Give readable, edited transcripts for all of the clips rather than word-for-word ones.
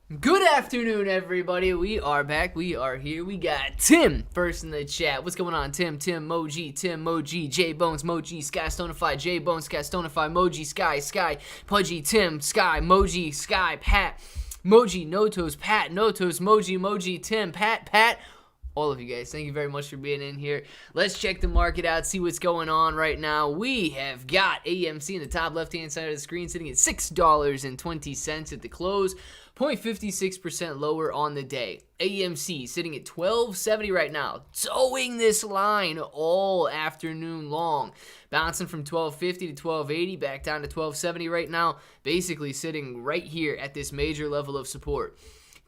Good afternoon, everybody. We are back. We are here. We got Tim first in the chat. What's going on, Tim? Tim Moji, J Bones, Moji, Sky Stonify, J Bones, Sky Stonify, Moji, Sky, Pudgy, Tim, Sky, Moji, Sky, Pat, Moji, Notos, Pat, Notos, Moji, Tim, Pat. All of you guys, thank you very much for being in here. Let's check the market out, see what's going on right now. We have got AMC in the top left-hand side of the screen sitting at $6.20 at the close, 0.56% lower on the day. AMC sitting at $12.70 right now, towing this line all afternoon long. Bouncing from $12.50 to $12.80, back down to $12.70 right now, basically sitting right here at this major level of support.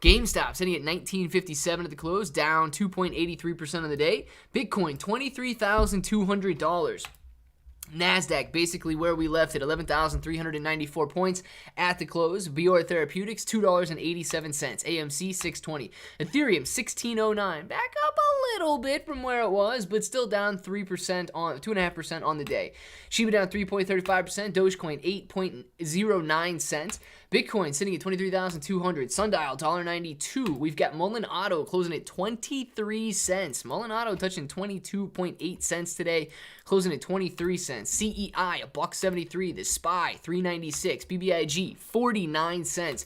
GameStop sitting at $19.57 at the close, down 2.83% of the day. Bitcoin, $23,200. NASDAQ, basically where we left it, 11,394 points at the close. Bior Therapeutics, $2.87. AMC, $6.20. Ethereum, $16.09. Back up a little bit from where it was, but still down 3% on 2.5% on the day. Shiba down 3.35%. Dogecoin, 8.09 cents. Bitcoin sitting at 23,200. Sundial, $1.92. We've got Mullen Auto closing at 23 cents. Mullen Auto touching 22.8 cents today, closing at 23 cents. CEI, $1.73. The SPY, $3.96. BBIG, 49 cents.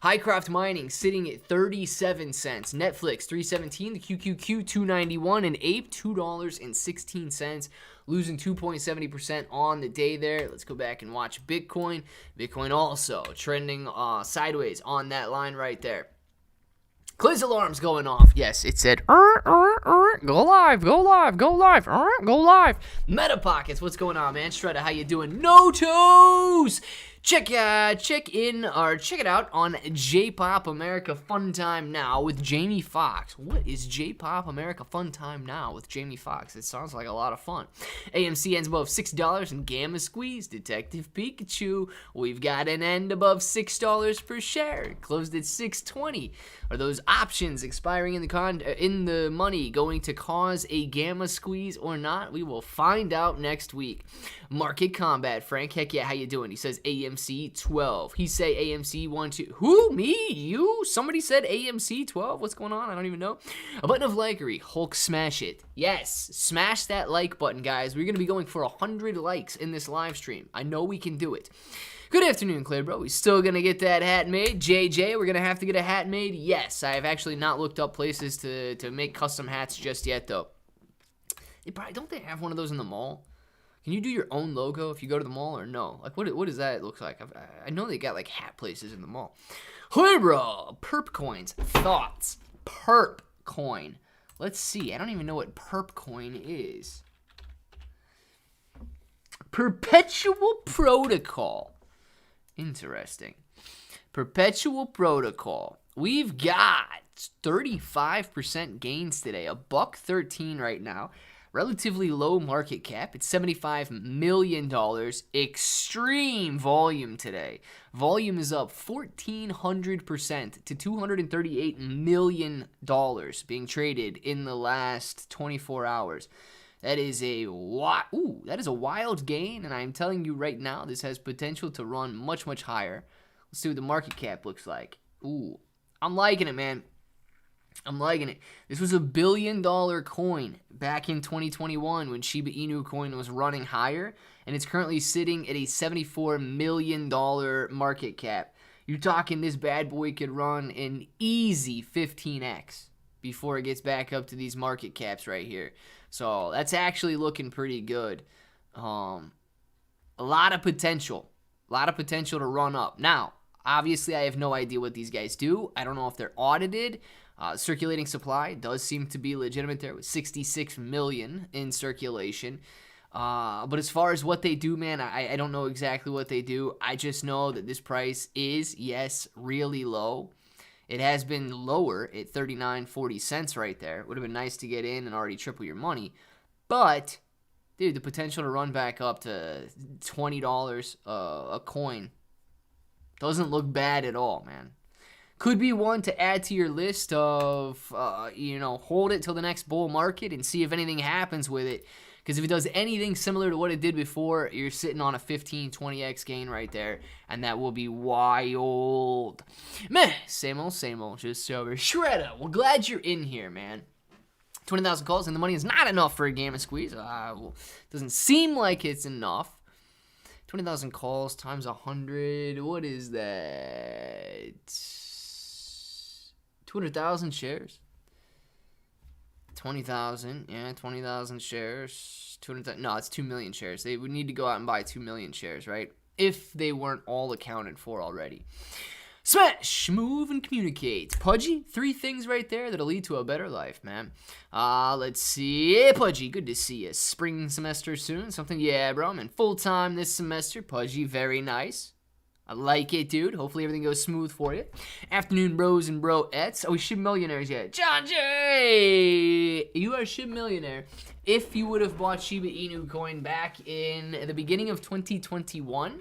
Highcroft Mining sitting at 37 cents. Netflix, $3.17. The QQQ, $2.91. And Ape, $2.16. Losing 2.70% on the day there. Let's go back and watch Bitcoin. Bitcoin also trending sideways on that line right there. Quiz alarm's going off. Yes, it said, go live. Meta Pockets, what's going on, man? Shredder, how you doing? No toes! Check it out on J-Pop America Fun Time Now with Jamie Foxx. What is J-Pop America Fun Time Now with Jamie Foxx? It sounds like a lot of fun. AMC ends above $6 and Gamma Squeeze. Detective Pikachu. We've got an end above $6 per share. Closed at $6.20. Are those options expiring in the money going to cause a Gamma Squeeze or not? We will find out next week. Market Combat, Frank. Heck yeah, how you doing? He says AMC 12. He say AMC 1, 2. Who? Me? You? Somebody said AMC 12? What's going on? I don't even know. A button of likery. Hulk smash it. Yes, smash that like button, guys. We're going to be going for 100 likes in this live stream. I know we can do it. Good afternoon, Claire, bro. We still going to get that hat made. JJ, we're going to have to get a hat made. Yes, I have actually not looked up places to make custom hats just yet, though. Don't they have one of those in the mall? Can you do your own logo if you go to the mall or no? Like, what does that look like? I know they got, like, hat places in the mall. Hey, bro. Perp coins. Thoughts. Perp coin. Let's see. I don't even know what perp coin is. Perpetual Protocol. Interesting. Perpetual Protocol. We've got 35% gains today. $1.13 right now. Relatively low market cap. It's $75 million. Extreme volume today. Volume is up 1,400% to $238 million being traded in the last 24 hours. That is a wild gain, and I'm telling you right now, this has potential to run much, much higher. Let's see what the market cap looks like. Ooh, I'm liking it, man. I'm liking it. This was $1 billion coin back in 2021 when Shiba Inu coin was running higher, and it's currently sitting at a $74 million market cap. You're talking this bad boy could run an easy 15x before it gets back up to these market caps right here. So that's actually looking pretty good. A lot of potential to run up. Now, obviously, I have no idea what these guys do. I don't know if they're audited. Circulating supply does seem to be legitimate there with 66 million in circulation. But as far as what they do, man, I don't know exactly what they do. I just know that this price is, yes, really low. It has been lower at 39.40 cents right there. It would have been nice to get in and already triple your money. But, dude, the potential to run back up to $20 a coin doesn't look bad at all, man. Could be one to add to your list of, hold it till the next bull market and see if anything happens with it. Because if it does anything similar to what it did before, you're sitting on a 15, 20x gain right there, and that will be wild. Meh, same old, just over. Shredder, well, glad you're in here, man. 20,000 calls, and the money is not enough for a game of squeeze. Well, doesn't seem like it's enough. 20,000 calls times 100. What is that? 200,000 shares. 20,000. Yeah, 20,000 shares. 200,000. No, it's 2 million shares. They would need to go out and buy 2 million shares, right? If they weren't all accounted for already. Smash, move, and communicate. Pudgy, 3 things right there that'll lead to a better life, man. Let's see. Hey, Pudgy, good to see you. Spring semester soon. Something, yeah, bro. I'm in full-time this semester. Pudgy, very nice. I like it, dude. Hopefully everything goes smooth for you. Afternoon, bros and bro-ettes. Are we Shib millionaires yet? John J! You are Shib millionaire. If you would have bought Shiba Inu coin back in the beginning of 2021,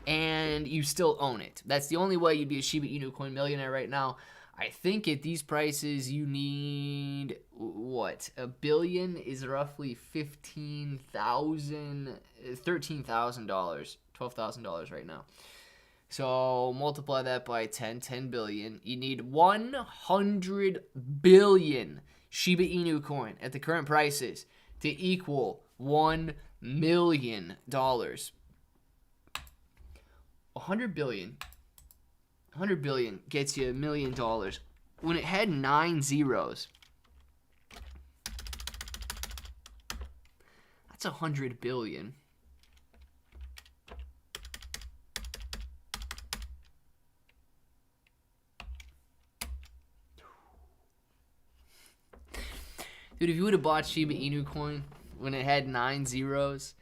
and you still own it. That's the only way you'd be a Shiba Inu coin millionaire right now. I think at these prices you need, what, $1 billion is roughly $13,000, $12,000 right now. So multiply that by 10 billion. You need 100 billion Shiba Inu coin at the current prices to equal $1 million. 100 billion gets you $1 million. When it had 9 zeros, that's 100 billion. Dude, if you would have bought Shiba Inu coin when it had 9 zeros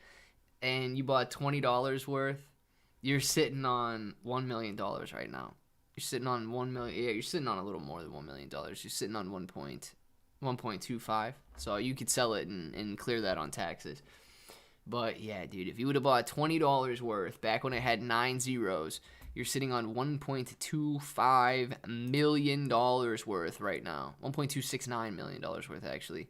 and you bought $20 worth, you're sitting on $1 million right now. You're sitting on 1 million. Yeah, you're sitting on a little more than $1 million. You're sitting on 1.25. So you could sell it and clear that on taxes. But yeah, dude, if you would have bought $20 worth back when it had 9 zeros, you're sitting on $1.25 million worth right now. $1.269 million worth, actually.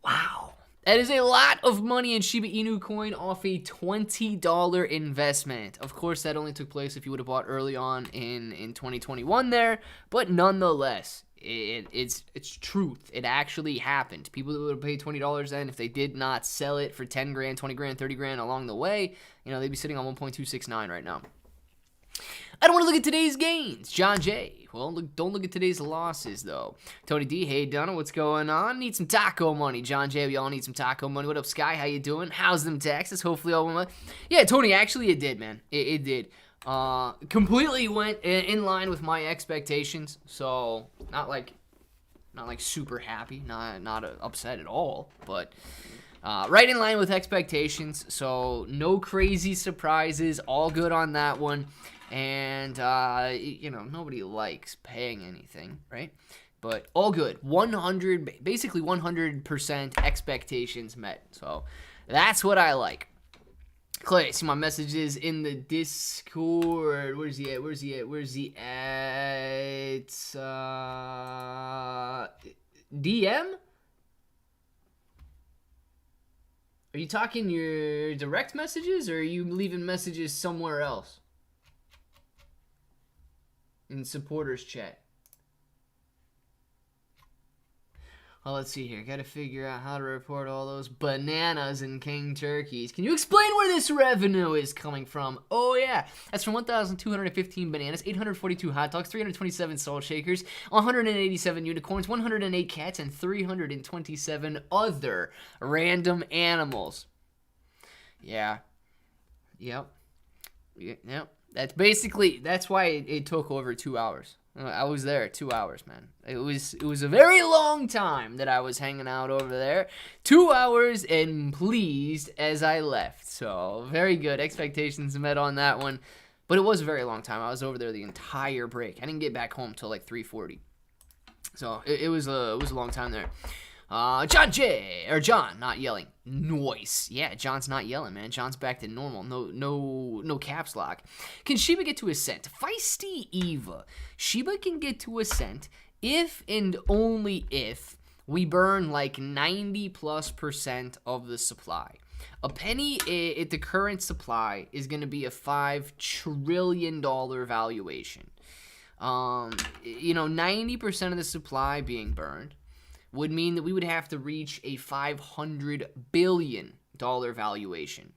Wow. That is a lot of money in Shiba Inu coin off a $20 investment. Of course, that only took place if you would have bought early on in 2021 there, but nonetheless, it's truth. It actually happened. People that would have paid $20 then, if they did not sell it for 10 grand, 20 grand, 30 grand along the way, they'd be sitting on 1.269 right now. I don't want to look at today's gains. John J. Well, don't look at today's losses, though. Tony D. Hey, Donna, what's going on? Need some taco money. John J. We all need some taco money. What up, Sky? How you doing? How's them taxes? Hopefully all went well. Yeah, Tony, actually it did, man. It did. Completely went in line with my expectations. So, not like super happy. Not upset at all. But right in line with expectations. So, no crazy surprises. All good on that one. And, nobody likes paying anything, right? But all good. 100% expectations met. So that's what I like. Clay, see my messages in the Discord. Where's he at? DM? Are you talking your direct messages, or are you leaving messages somewhere else? In supporters chat. Well, let's see here. Got to figure out how to report all those bananas and king turkeys. Can you explain where this revenue is coming from? Oh, yeah. That's from 1,215 bananas, 842 hot dogs, 327 salt shakers, 187 unicorns, 108 cats, and 327 other random animals. Yeah. Yep. That's why it took over 2 hours. I was there 2 hours, man. It was a very long time that I was hanging out over there. 2 hours and pleased as I left. So very good. Expectations met on that one. But it was a very long time. I was over there the entire break. I didn't get back home till like 3:40. So it was a long time there. John, not yelling. Noise. Yeah, John's not yelling, man. John's back to normal. No caps lock. Can Shiba get to a cent? Feisty Eva. Shiba can get to a cent if and only if we burn like 90+% of the supply. A penny at the current supply is going to be a $5 trillion valuation. 90% of the supply being burned would mean that we would have to reach a $500 billion valuation,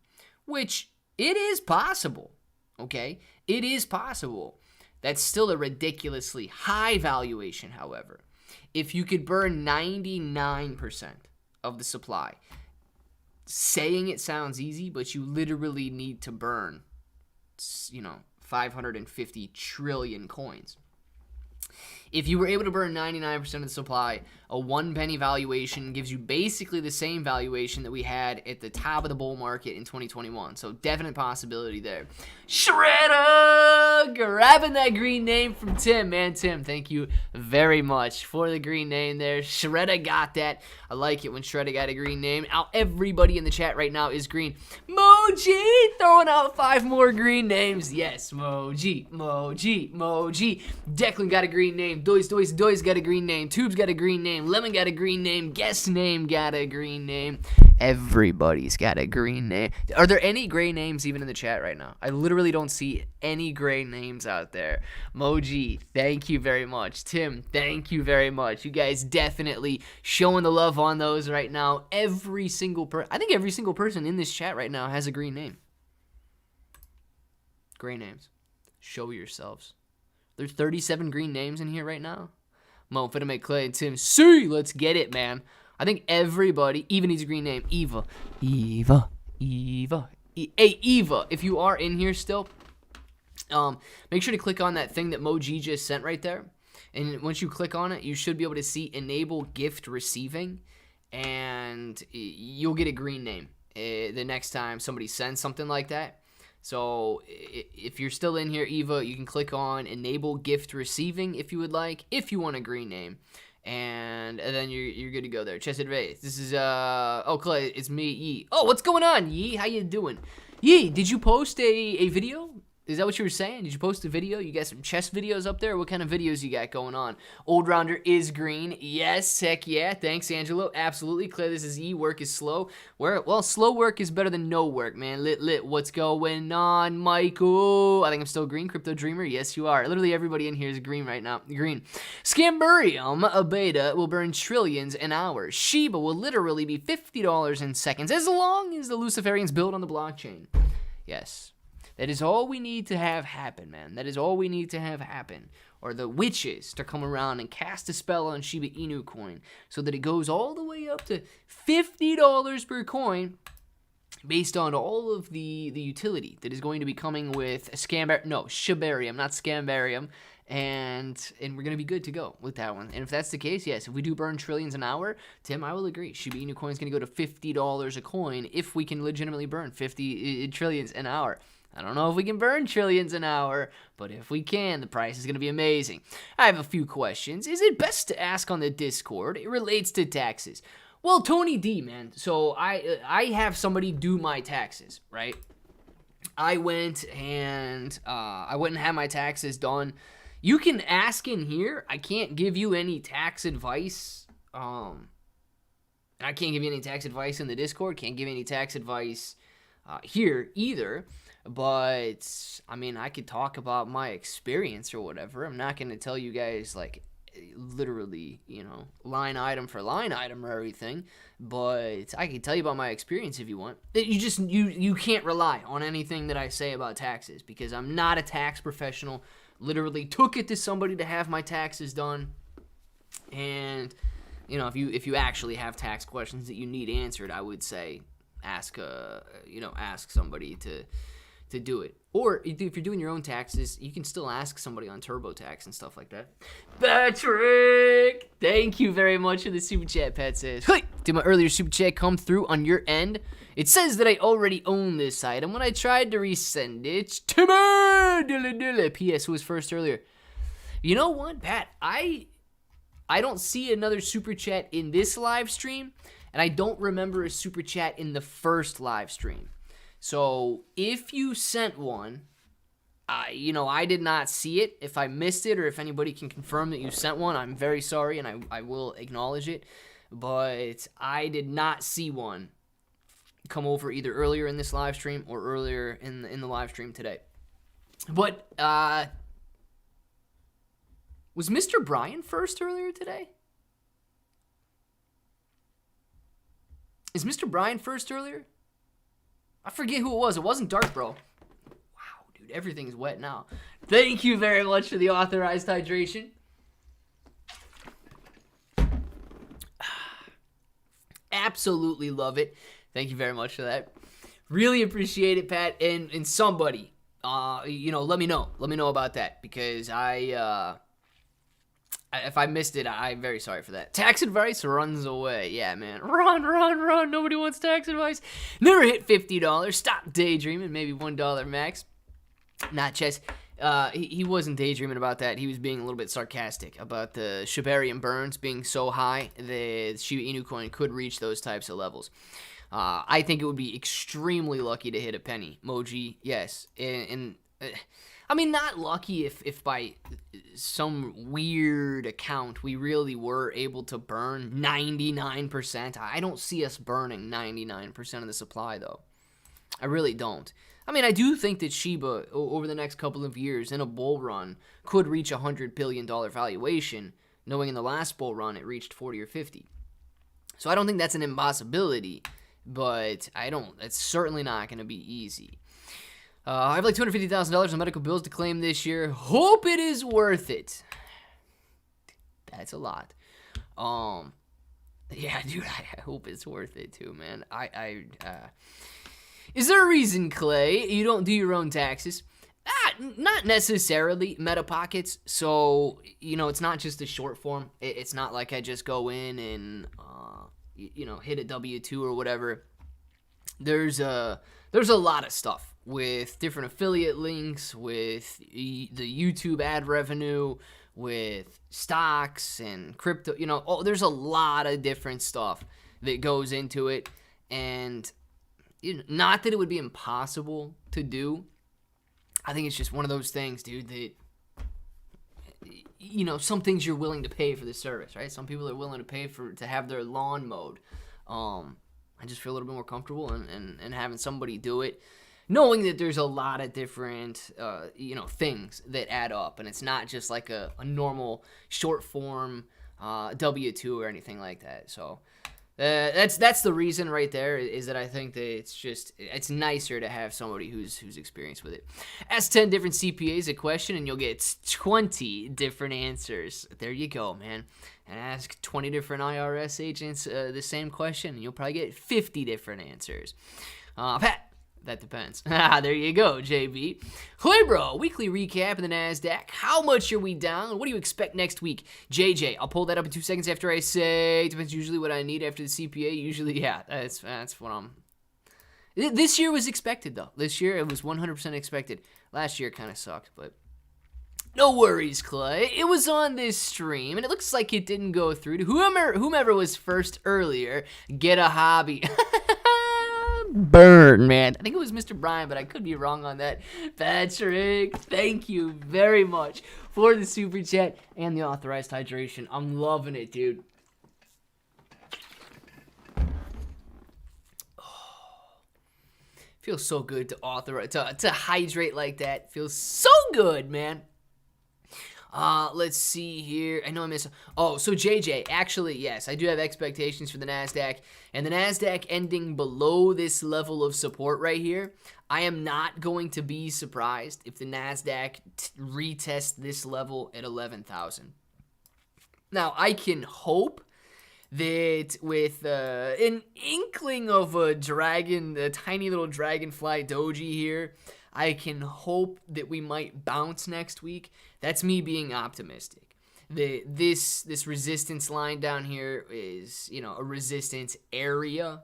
which it is possible, okay? It is possible. That's still a ridiculously high valuation, however. If you could burn 99% of the supply, saying it sounds easy, but you literally need to burn, 550 trillion coins. If you were able to burn 99% of the supply, a 1 penny valuation gives you basically the same valuation that we had at the top of the bull market in 2021. So definite possibility there. Shredder! Grabbing that green name from Tim, man. Tim, thank you very much for the green name there. Shredder got that. I like it when Shredder got a green name. Now everybody in the chat right now is green. Moji throwing out 5 more green names. Yes, Moji. Declan got a green name. Dois got a green name. Tubes got a green name. Lemon got a green name. Guess name got a green name. Everybody's got a green name. Are there any gray names even in the chat right now? I literally don't see any gray names out there. Moji, thank you very much. Tim, thank you very much. You guys definitely showing the love on those right now. I think every single person in this chat right now has a green name. Gray names. Show yourselves. There's 37 green names in here right now. Mo, finna make Clay and Tim. See, let's get it, man. I think everybody even needs a green name. Eva. Hey, Eva, if you are in here still, make sure to click on that thing that Moji just sent right there. And once you click on it, you should be able to see Enable Gift Receiving. And you'll get a green name the next time somebody sends something like that. So if you're still in here, Eva, you can click on Enable Gift Receiving if you would like, if you want a green name. And then you're good to go there. Chesed Ray, this is, Clay, it's me, Yee. Oh, what's going on, Yee? How you doing? Yee, did you post a video? Is that what you were saying? Did you post a video? You got some chess videos up there? What kind of videos you got going on? Old Rounder is green. Yes, heck yeah. Thanks, Angelo. Absolutely. Claire, this is E. Work is slow. Well, slow work is better than no work, man. Lit. What's going on, Michael? I think I'm still green. Crypto Dreamer. Yes, you are. Literally everybody in here is green right now. Green. Scamburium, a beta, will burn trillions an hour. Shiba will literally be $50 in seconds, as long as the Luciferians build on the blockchain. Yes. That is all we need to have happen, man. That is all we need to have happen. Or the witches to come around and cast a spell on Shiba Inu coin so that it goes all the way up to $50 per coin based on all of the utility that is going to be coming with Shibarium, not Scambarium. And we're going to be good to go with that one. And if that's the case, yes, if we do burn trillions an hour, Tim, I will agree. Shiba Inu coin is going to go to $50 a coin if we can legitimately burn 50 trillions an hour. I don't know if we can burn trillions an hour, but if we can, the price is going to be amazing. I have a few questions. Is it best to ask on the Discord? It relates to taxes. Well, Tony D, man. So I have somebody do my taxes, right? I went and had my taxes done. You can ask in here. I can't give you any tax advice. I can't give you any tax advice in the Discord. Can't give you any tax advice here either. But, I mean, I could talk about my experience or whatever. I'm not going to tell you guys, like, literally, line item for line item or everything. But I can tell you about my experience if you want. You can't rely on anything that I say about taxes because I'm not a tax professional. Literally took it to somebody to have my taxes done. And, if you actually have tax questions that you need answered, I would say ask somebody to do it. Or if you're doing your own taxes, you can still ask somebody on TurboTax and stuff like that. Patrick, thank you very much for the super chat. Pat says, "Hey, did my earlier super chat come through on your end? It says that I already own this item. When I tried to resend it, Timmy, P.S. Who was first earlier? You know what, Pat? I don't see another super chat in this live stream, and I don't remember a super chat in the first live stream. So if you sent one, I did not see it. If I missed it or if anybody can confirm that you sent one, I'm very sorry and I will acknowledge it. but I did not see one come over either earlier in this live stream or earlier in the live stream today. But was Mr. Brian first earlier today? Is Mr. Brian first earlier? I forget who it was. It wasn't Dark Bro. Wow, dude, everything's wet now. Thank you very much for the authorized hydration. Absolutely love it. Thank you very much for that. Really appreciate it, Pat. And somebody, let me know. Let me know about that, because if I missed it, I'm very sorry for that. Tax advice runs away. Yeah, man. Run. Nobody wants tax advice. Never hit $50. Stop daydreaming. Maybe $1 max. Not Chess. He wasn't daydreaming about that. He was being a little bit sarcastic about the Shibarium burns being so high that Shiba Inu coin could reach those types of levels. I think it would be extremely lucky to hit a penny. Moji, yes. I mean, not lucky if by some weird account we really were able to burn 99%. I don't see us burning 99% of the supply, though. I really don't. I mean, I do think that Shiba, over the next couple of years in a bull run, could reach a $100 billion valuation, knowing in the last bull run it reached 40 or 50. So I don't think that's an impossibility, but it's certainly not going to be easy. I have like $250,000 in medical bills to claim this year. Hope it is worth it. That's a lot. Yeah, dude, I hope it's worth it too, man. Is there a reason, Clay, you don't do your own taxes? Not necessarily. Meta Pockets. So, it's not just a short form. It's not like I just go in and, hit a W-2 or whatever. There's a lot of stuff with different affiliate links, with the YouTube ad revenue, with stocks and crypto. There's a lot of different stuff that goes into it. And not that it would be impossible to do. I think it's just one of those things, dude, that, some things you're willing to pay for the service, right? Some people are willing to pay to have their lawn mowed. I just feel a little bit more comfortable and having somebody do it, knowing that there's a lot of different, things that add up, and it's not just like a normal short form W-2 or anything like that. So that's the reason right there, is that I think that it's nicer to have somebody who's experienced with it. Ask 10 different CPAs a question and you'll get 20 different answers. There you go, man. And ask 20 different IRS agents the same question and you'll probably get 50 different answers. Pat, that depends. There you go, JB. Hey, bro, weekly recap of the NASDAQ. How much are we down? What do you expect next week? JJ, I'll pull that up in 2 seconds after I say. Depends usually what I need after the CPA. Usually, yeah, that's what I'm. This year was expected, though. This year, it was 100% expected. Last year kind of sucked, but no worries, Clay. It was on this stream, and it looks like it didn't go through to whomever was first earlier. Get a hobby. Burn, man. I think it was Mr. Brian, but I could be wrong on that. Patrick, thank you very much for the super chat and the authorized hydration. I'm loving it, dude. Feels so good to hydrate like that. Feels so good, man. Let's see here. I know I missed. Oh, so JJ, actually, yes, I do have expectations for the NASDAQ. And the NASDAQ ending below this level of support right here, I am not going to be surprised if the NASDAQ retests this level at 11,000. Now, I can hope that with an inkling of a tiny little dragonfly doji here, I can hope that we might bounce next week. That's me being optimistic. This resistance line down here is, a resistance area,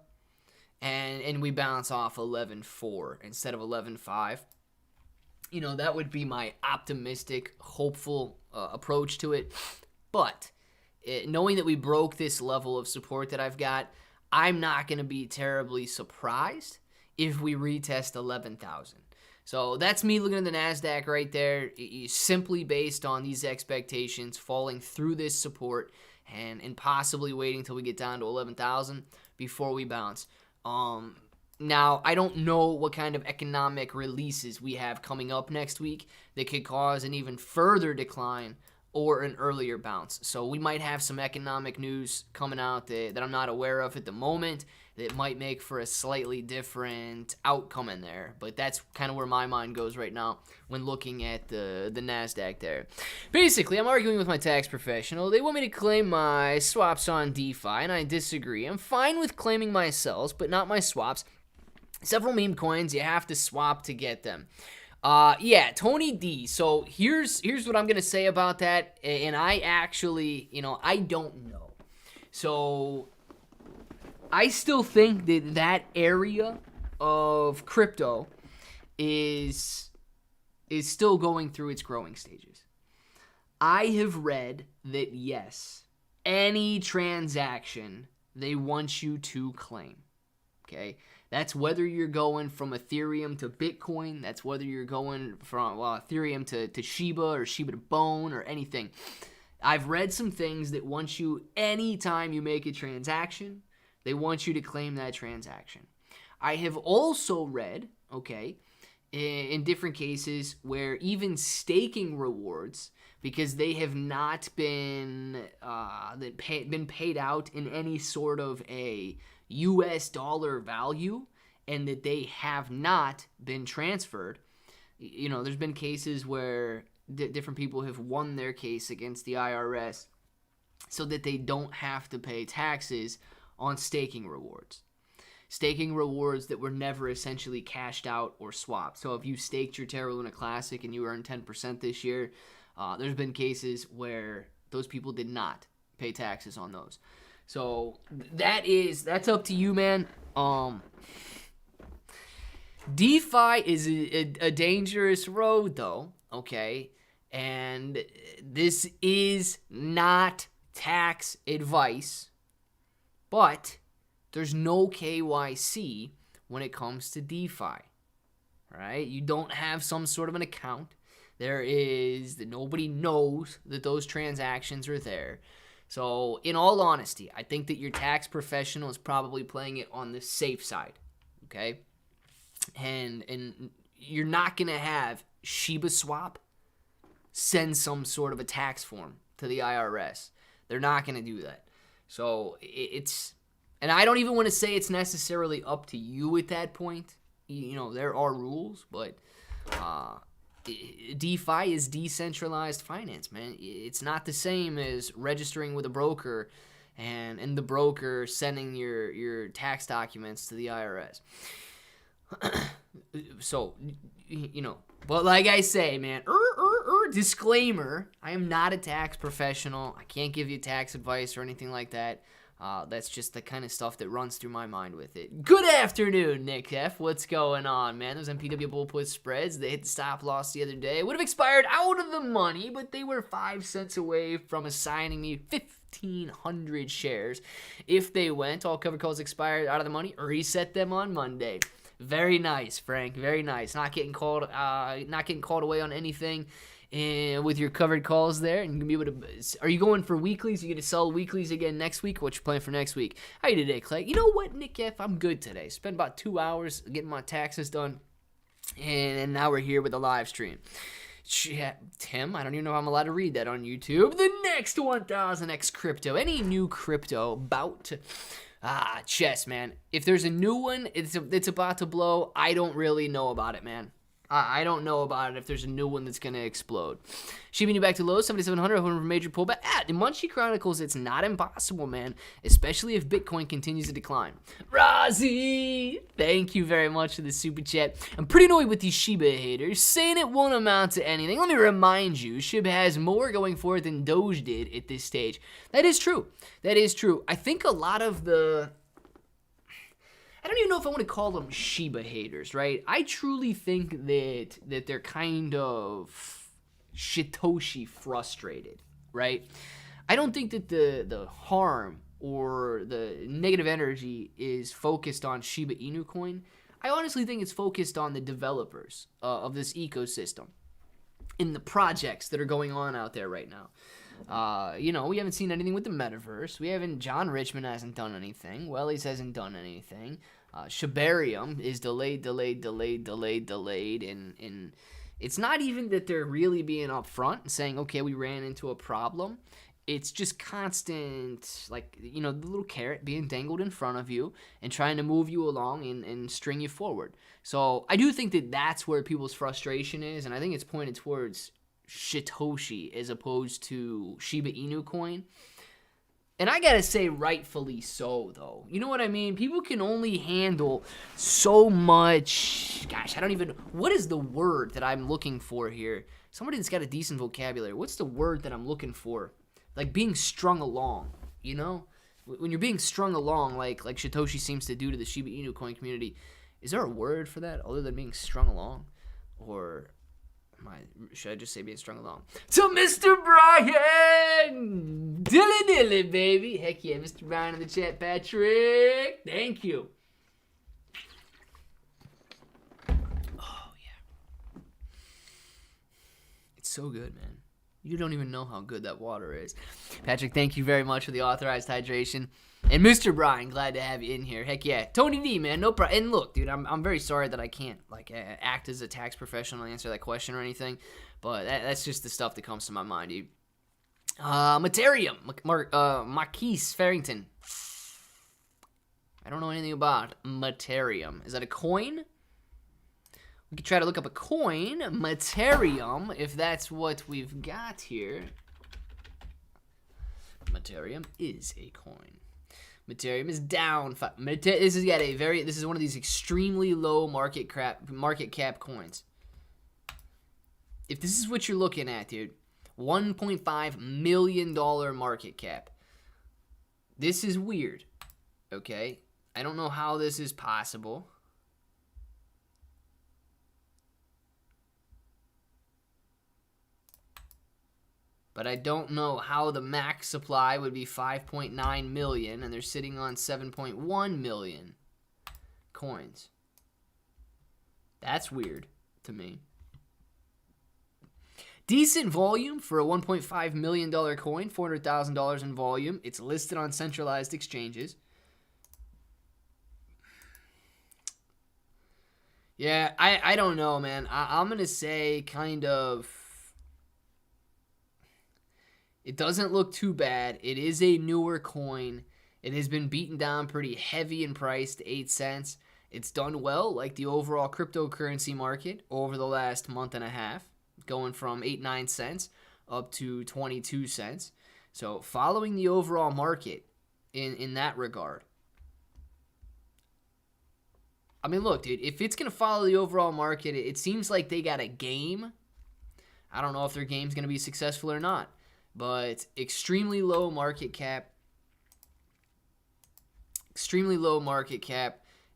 and we bounce off 11.4 instead of 11.5. That would be my optimistic, hopeful approach to it. But knowing that we broke this level of support that I've got, I'm not going to be terribly surprised if we retest 11,000. So that's me looking at the NASDAQ right there, simply based on these expectations falling through this support and possibly waiting till we get down to 11,000 before we bounce. Now, I don't know what kind of economic releases we have coming up next week that could cause an even further decline or an earlier bounce. So we might have some economic news coming out that I'm not aware of at the moment that might make for a slightly different outcome in there. But that's kind of where my mind goes right now when looking at the NASDAQ there. Basically, I'm arguing with my tax professional. They want me to claim my swaps on DeFi, and I disagree. I'm fine with claiming my sells, but not my swaps. Several meme coins, you have to swap to get them. Yeah, Tony D. So here's what I'm going to say about that. And I actually, I don't know. So I still think that area of crypto is still going through its growing stages. I have read that, yes, any transaction they want you to claim. Okay? That's whether you're going from Ethereum to Bitcoin. That's whether you're going from Ethereum to Shiba or Shiba to Bone or anything. I've read some things that want you, anytime you make a transaction, they want you to claim that transaction. I have also read, in different cases where even staking rewards, because they have not been paid out in any sort of a US dollar value, and that they have not been transferred. There's been cases where different people have won their case against the IRS so that they don't have to pay taxes on staking rewards. Staking rewards that were never essentially cashed out or swapped. So if you staked your Terra Luna Classic and you earned 10% this year, there's been cases where those people did not pay taxes on those. So that's up to you, man. DeFi is a dangerous road, though, okay? And this is not tax advice, but there's no KYC when it comes to DeFi, right? You don't have some sort of an account. Nobody knows that those transactions are there. So, in all honesty, I think that your tax professional is probably playing it on the safe side, okay? And you're not going to have Shiba Swap send some sort of a tax form to the IRS. They're not going to do that. So, and I don't even want to say it's necessarily up to you at that point. There are rules, but DeFi is decentralized finance, man. It's not the same as registering with a broker and the broker sending your tax documents to the IRS. So, but like I say, man, disclaimer, I am not a tax professional. I can't give you tax advice or anything like that. That's just the kind of stuff that runs through my mind with it. Good afternoon, Nick F. What's going on, man? Those MPW bull put spreads, they hit the stop loss the other day. It would have expired out of the money, but they were 5 cents away from assigning me 1,500 shares. If they went, all covered calls expired out of the money, reset them on Monday. Very nice, Frank. Very nice. Not getting called away on anything. And with your covered calls there, and you're gonna be able to. Are you going for weeklies? Are you gonna sell weeklies again next week? What's your plan for next week? How you today, Clay? You know what, Nick F? I'm good today. Spent about 2 hours getting my taxes done, and now we're here with a live stream. Tim, I don't even know if I'm allowed to read that on YouTube. The next 1000x crypto. Any new crypto about? Chess, man. If there's a new one, it's about to blow. I don't really know about it, man. I don't know about it if there's a new one that's going to explode. Shiba back to low, 7,700, hoping for a major pullback. In Munchie Chronicles, it's not impossible, man, especially if Bitcoin continues to decline. Razi, thank you very much for the super chat. I'm pretty annoyed with these Shiba haters, saying it won't amount to anything. Let me remind you, Shib has more going for it than Doge did at this stage. That is true. That is true. I think a lot of I don't even know if I want to call them Shiba haters, right? I truly think that they're kind of Shitoshi frustrated, right? I don't think that the harm or the negative energy is focused on Shiba Inu coin. I honestly think it's focused on the developers of this ecosystem and the projects that are going on out there right now. We haven't seen anything with the metaverse. John Richmond hasn't done anything. Wellies hasn't done anything. Shibarium is delayed, and it's not even that they're really being upfront and saying, okay, we ran into a problem. It's just constant, the little carrot being dangled in front of you and trying to move you along and string you forward. So I do think that that's where people's frustration is, and I think it's pointed towards Shitoshi as opposed to Shiba Inu coin. And I gotta say, rightfully so, though. You know what I mean? People can only handle so much. Gosh, what is the word that I'm looking for here? Somebody that's got a decent vocabulary. What's the word that I'm looking for? Like being strung along, you know? When you're being strung along, like Shitoshi seems to do to the Shiba Inu coin community, is there a word for that other than being strung along? Or should I just say being strung along? To Mr. Brian! Dilly, baby. Heck yeah, Mr. Brian in the chat, Patrick. Thank you. Oh, yeah. It's so good, man. You don't even know how good that water is. Patrick, thank you very much for the authorized hydration. And Mr. Brian, glad to have you in here. Heck yeah. Tony D, man, no problem. And look, dude, I'm very sorry that I can't act as a tax professional and answer that question or anything. But that's just the stuff that comes to my mind, dude. Materium. Marquise Farrington. I don't know anything about Materium. Is that a coin? We could try to look up a coin, Materium, if that's what we've got here. Materium is a coin. Materium is down. This is one of these extremely low market cap coins. If this is what you're looking at, dude, $1.5 million market cap. This is weird. Okay, I don't know how this is possible. But I don't know how the max supply would be 5.9 million and they're sitting on 7.1 million coins. That's weird to me. Decent volume for a $1.5 million coin, $400,000 in volume. It's listed on centralized exchanges. Yeah, I don't know, man. I'm going to say kind of... It doesn't look too bad. It is a newer coin. It has been beaten down pretty heavy in price to 8 cents. It's done well, like the overall cryptocurrency market over the last month and a half, going from 8-9 cents up to 22 cents. So following the overall market in that regard. I mean, look, dude, if it's going to follow the overall market, it seems like they got a game. I don't know if their game's going to be successful or not. But extremely low market cap,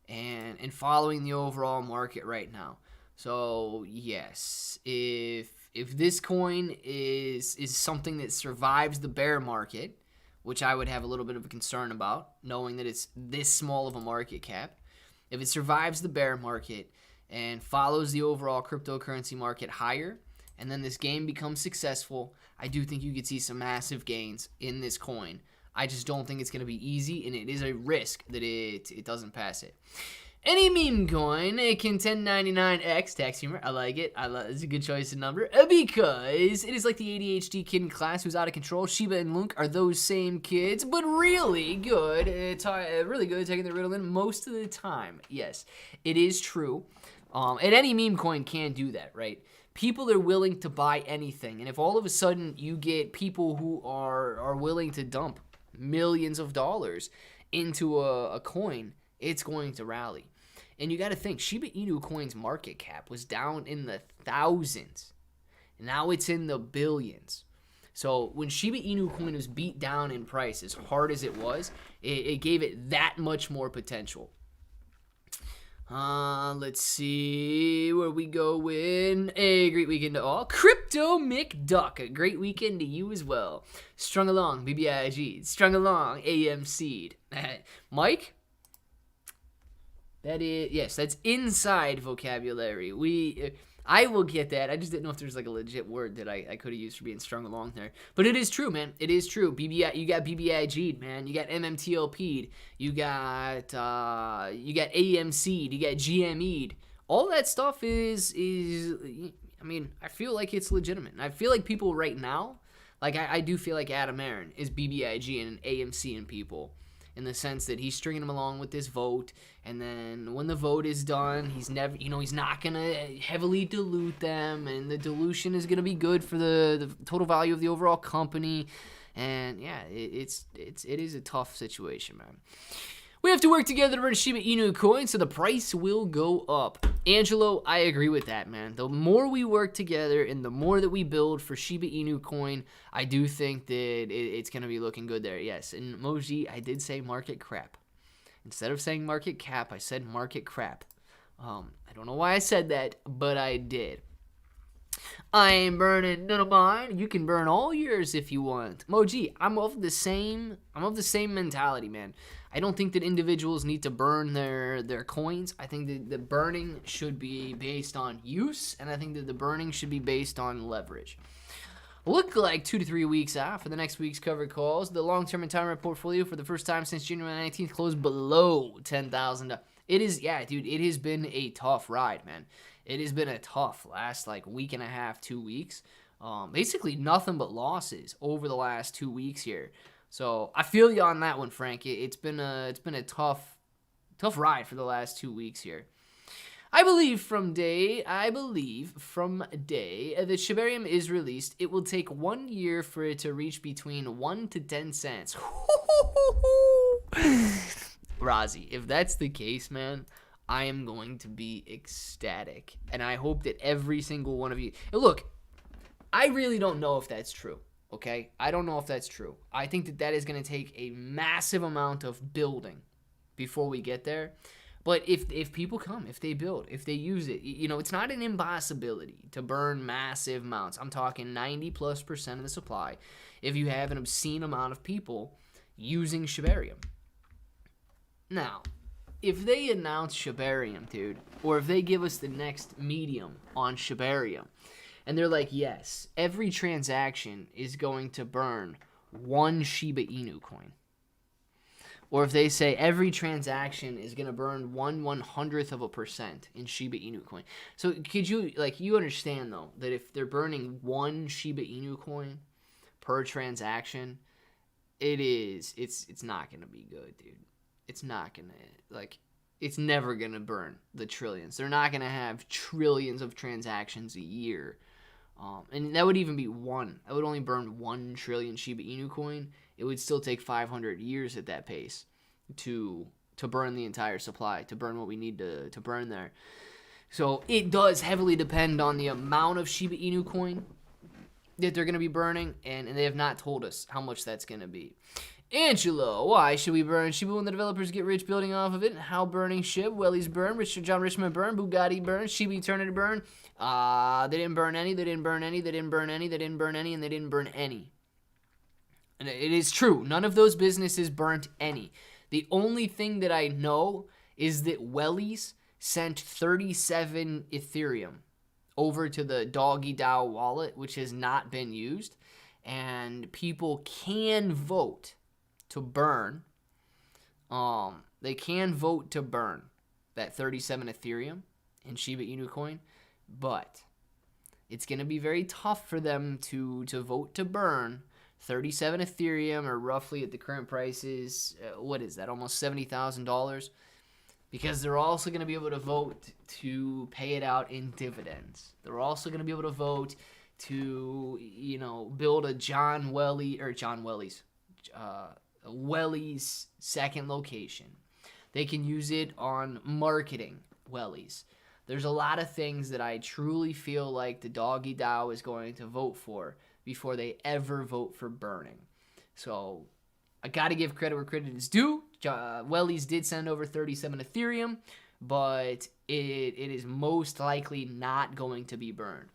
and following the overall market right now. So yes, if this coin is something that survives the bear market, which I would have a little bit of a concern about, knowing that it's this small of a market cap, if it survives the bear market and follows the overall cryptocurrency market higher, and then this game becomes successful, I do think you could see some massive gains in this coin. I just don't think it's going to be easy, and it is a risk that it doesn't pass it. Any meme coin, it can 1099X, tax humor, I like it. It's a good choice of number, because it is like the ADHD kid in class who's out of control. Shiba and LUNC are those same kids, but really good. It's really good at taking the riddle in most of the time. Yes, it is true. And any meme coin can do that, right? People are willing to buy anything, and if all of a sudden you get people who are willing to dump millions of dollars into a coin, it's going to rally. And you got to think, Shiba Inu coin's market cap was down in the thousands. Now it's in the billions. So when Shiba Inu coin was beat down in price as hard as it was, it gave it that much more potential. Let's see where we go in. A great weekend to all. Crypto McDuck. A great weekend to you as well. Strung along, BBIG. Strung along, AMC. Mike? That is, yes, that's inside vocabulary. I will get that. I just didn't know if there's like a legit word that I could have used for being strung along there. But it is true, man. It is true. BBI, you got BBIG'd, man. You got MMTLP'd. You got AMC'd. You got GME'd. All that stuff is I mean, I feel like it's legitimate. And I feel like people right now, like I do feel like Adam Aaron is BBIG and AMC and people, in the sense that he's stringing them along with this vote, and then when the vote is done, he's not gonna heavily dilute them, and the dilution is gonna be good for the total value of the overall company, and yeah, it is a tough situation, man. We have to work together to earn Shiba Inu coin, so the price will go up. Angelo, I agree with that, man. The more we work together and the more that we build for Shiba Inu coin, I do think that it's going to be looking good there. Yes, and Moji, I did say market crap. Instead of saying market cap, I said market crap. I don't know why I said that, but I did. I ain't burning none of mine. You can burn all yours if you want. Moji, I'm of the same mentality, man. I don't think that individuals need to burn their coins. I think that the burning should be based on use, and I think that the burning should be based on leverage. Look like 2 to 3 weeks out for the next week's covered calls. The long-term retirement portfolio for the first time since January 19th closed below $10,000. It is, yeah, dude, it has been a tough ride, man. It has been a tough last like week and a half, 2 weeks. Basically nothing but losses over the last 2 weeks here. So I feel you on that one, Frank. It's been a tough ride for the last 2 weeks here. I believe from day that Shibarium is released, it will take 1 year for it to reach between 1 to 10 cents. Razi, if that's the case, man, I am going to be ecstatic. And I hope that every single one of you... Look, I really don't know if that's true, okay? I don't know if that's true. I think that is going to take a massive amount of building before we get there. But if people come, if they build, if they use it, you know, it's not an impossibility to burn massive amounts. I'm talking 90+% of the supply if you have an obscene amount of people using Shibarium. Now, if they announce Shibarium, dude, or if they give us the next medium on Shibarium, and they're like, yes, every transaction is going to burn 1 Shiba Inu coin. Or if they say every transaction is going to burn 1/100% in Shiba Inu coin. So could you, like, you understand, though, that if they're burning 1 Shiba Inu coin per transaction, it's not going to be good, dude. It's not going to, like, it's never going to burn the trillions. They're not going to have trillions of transactions a year. And that would even be one. That would only burn 1 trillion Shiba Inu coin. It would still take 500 years at that pace to burn the entire supply, to burn what we need to burn there. So it does heavily depend on the amount of Shiba Inu coin that they're going to be burning, and they have not told us how much that's going to be. Angelo, why should we burn Shiba when the developers get rich building off of it? How burning Shib? Wellies burn, John Richmond burn, Bugatti burn, Shiba Eternity burn. They didn't burn any, they didn't burn any, they didn't burn any, they didn't burn any, and they didn't burn any. And it is true. None of those businesses burnt any. The only thing that I know is that Wellies sent 37 Ethereum over to the Doggy DAO wallet, which has not been used. And people can vote to burn. They can vote to burn that 37 Ethereum in Shiba Inu coin. But it's going to be very tough for them to vote to burn 37 Ethereum, or roughly at the current prices, what is that, almost $70,000, because they're also going to be able to vote to pay it out in dividends. They're also going to be able to vote to, you know, build a Wellies second location. They can use it on marketing Wellies. There's a lot of things that I truly feel like the Doggy DAO is going to vote for before they ever vote for burning. So I got to give credit where credit is due. Wellies did send over 37 Ethereum, but it is most likely not going to be burned.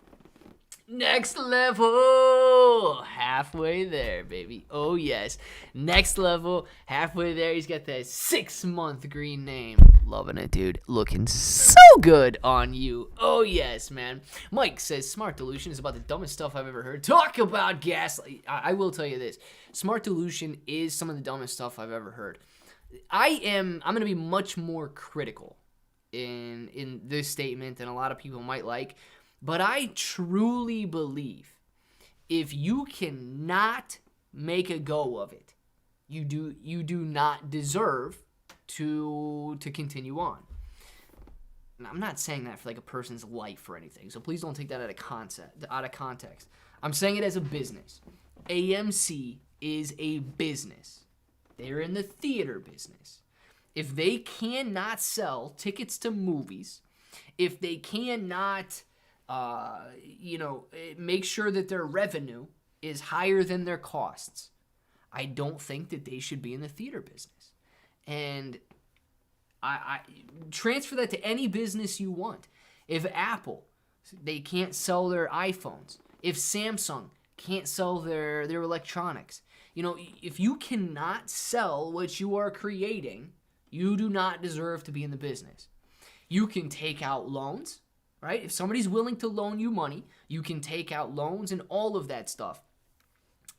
Next level. Halfway there, baby. Oh, yes. Next level. Halfway there. He's got that 6-month green name. Loving it, dude. Looking so good on you. Oh, yes, man. Mike says, Smart Dilution is about the dumbest stuff I've ever heard. Talk about gaslight. I will tell you this. Smart Dilution is some of the dumbest stuff I've ever heard. I'm going to be much more critical in this statement than a lot of people might like. But I truly believe if you cannot make a go of it, you do not deserve to continue on. And I'm not saying that for like a person's life or anything, so please don't take that out of context. I'm saying it as a business. AMC is a business. They're in the theater business. If they cannot sell tickets to movies, if they cannot make sure that their revenue is higher than their costs, I don't think that they should be in the theater business. And I transfer that to any business you want. If Apple, they can't sell their iPhones. If Samsung can't sell their electronics. If you cannot sell what you are creating, you do not deserve to be in the business. You can take out loans. Right? If somebody's willing to loan you money, you can take out loans and all of that stuff.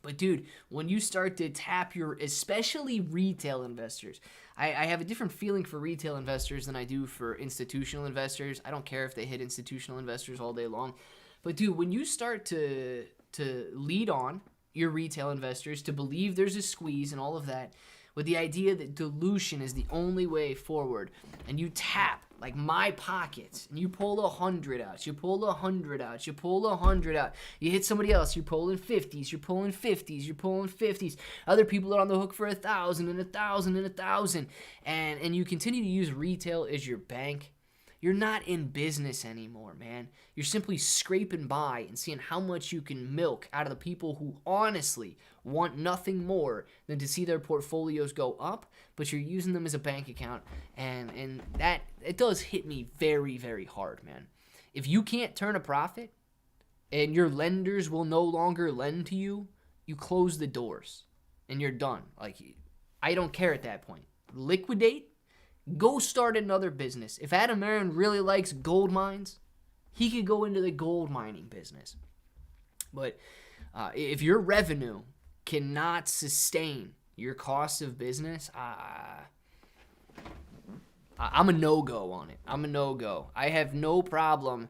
But dude, when you start to tap especially retail investors, I have a different feeling for retail investors than I do for institutional investors. I don't care if they hit institutional investors all day long. But dude, when you start to lead on your retail investors to believe there's a squeeze and all of that, with the idea that dilution is the only way forward, and you tap like my pockets, and you pull 100 out, you pull 100 out, you pull 100 out, you hit somebody else, you're pulling 50s, you're pulling 50s, you're pulling 50s, other people are on the hook for 1,000 and 1,000 and 1,000, and you continue to use retail as your bank. You're not in business anymore, man. You're simply scraping by and seeing how much you can milk out of the people who honestly want nothing more than to see their portfolios go up, but you're using them as a bank account, and that, it does hit me very, very hard, man. If you can't turn a profit and your lenders will no longer lend to you, you close the doors and you're done. Like, I don't care at that point. Liquidate. Go start another business. If Adam Aaron really likes gold mines, he could go into the gold mining business. But if your revenue cannot sustain your cost of business, I'm a no-go on it. I'm a no-go. I have no problem,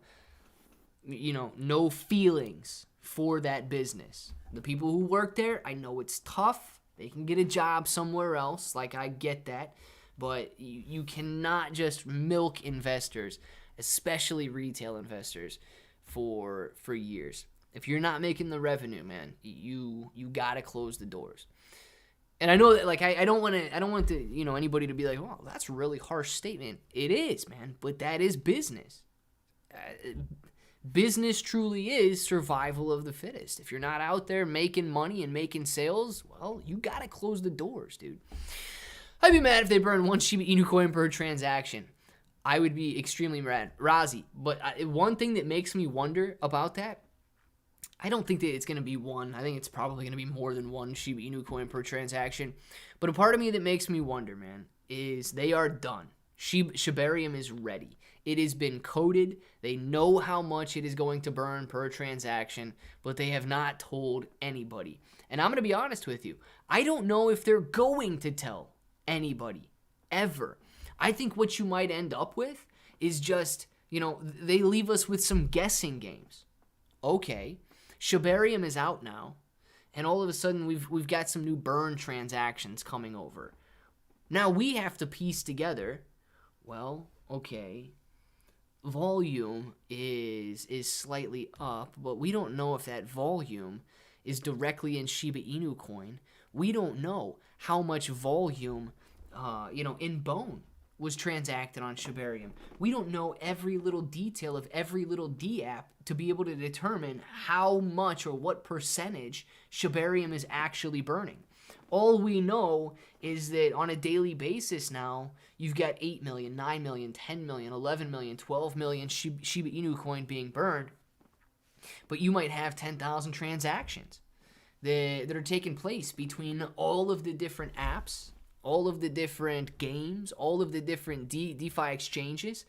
no feelings for that business. The people who work there, I know it's tough. They can get a job somewhere else. Like, I get that. But you cannot just milk investors, especially retail investors, for years. If you're not making the revenue, man, you gotta close the doors. And I know that, like, I don't want anybody to be like, "Oh, that's a really harsh statement." It is, man, but that is business. Business truly is survival of the fittest. If you're not out there making money and making sales, well, you gotta close the doors, dude. I'd be mad if they burn one Shiba Inu coin per transaction. I would be extremely mad. Razi. But one thing that makes me wonder about that, I don't think that it's going to be one. I think it's probably going to be more than one Shiba Inu coin per transaction. But a part of me that makes me wonder, man, is they are done. Shibarium is ready. It has been coded. They know how much it is going to burn per transaction, but they have not told anybody. And I'm going to be honest with you. I don't know if they're going to tell anybody ever. I think what you might end up with is just, they leave us with some guessing games. Okay, Shibarium is out now, and all of a sudden we've got some new burn transactions coming over. Now we have to piece together, well, okay, volume is slightly up, but we don't know if that volume is directly in Shiba Inu coin. We don't know how much volume, in Bone was transacted on Shibarium. We don't know every little detail of every little D-app to be able to determine how much or what percentage Shibarium is actually burning. All we know is that on a daily basis now, you've got 8 million, 9 million, 10 million, 11 million, 12 million Shiba Inu coin being burned. But you might have 10,000 transactions that are taking place between all of the different apps, all of the different games, all of the different DeFi exchanges,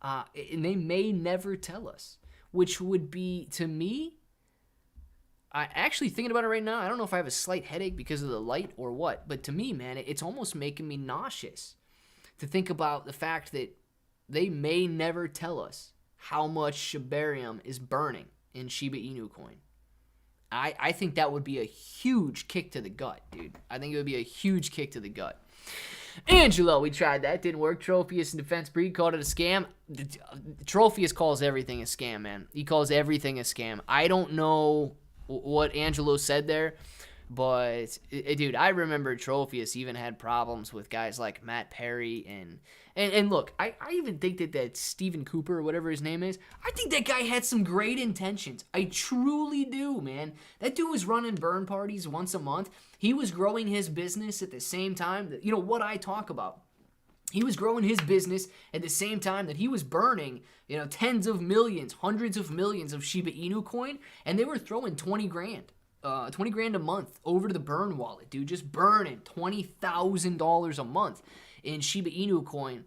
and they may never tell us, which would be, to me, I actually thinking about it right now, I don't know if I have a slight headache because of the light or what, but to me, man, it's almost making me nauseous to think about the fact that they may never tell us how much Shibarium is burning in Shiba Inu coin. I think that would be a huge kick to the gut, dude. I think it would be a huge kick to the gut. Angelo, we tried that. Didn't work. Trophius and Defense Breed called it a scam. Trophius calls everything a scam, man. He calls everything a scam. I don't know what Angelo said there, but, dude, I remember Trophius even had problems with guys like Matt Perry and look, I even think that Stephen Cooper or whatever his name is, I think that guy had some great intentions. I truly do, man. That dude was running burn parties once a month. He was growing his business at the same time that, what I talk about. He was growing his business at the same time that he was burning, tens of millions, hundreds of millions of Shiba Inu coin, and they were throwing 20 grand. 20 grand a month over to the burn wallet, dude. Just burning $20,000 a month in Shiba Inu coin.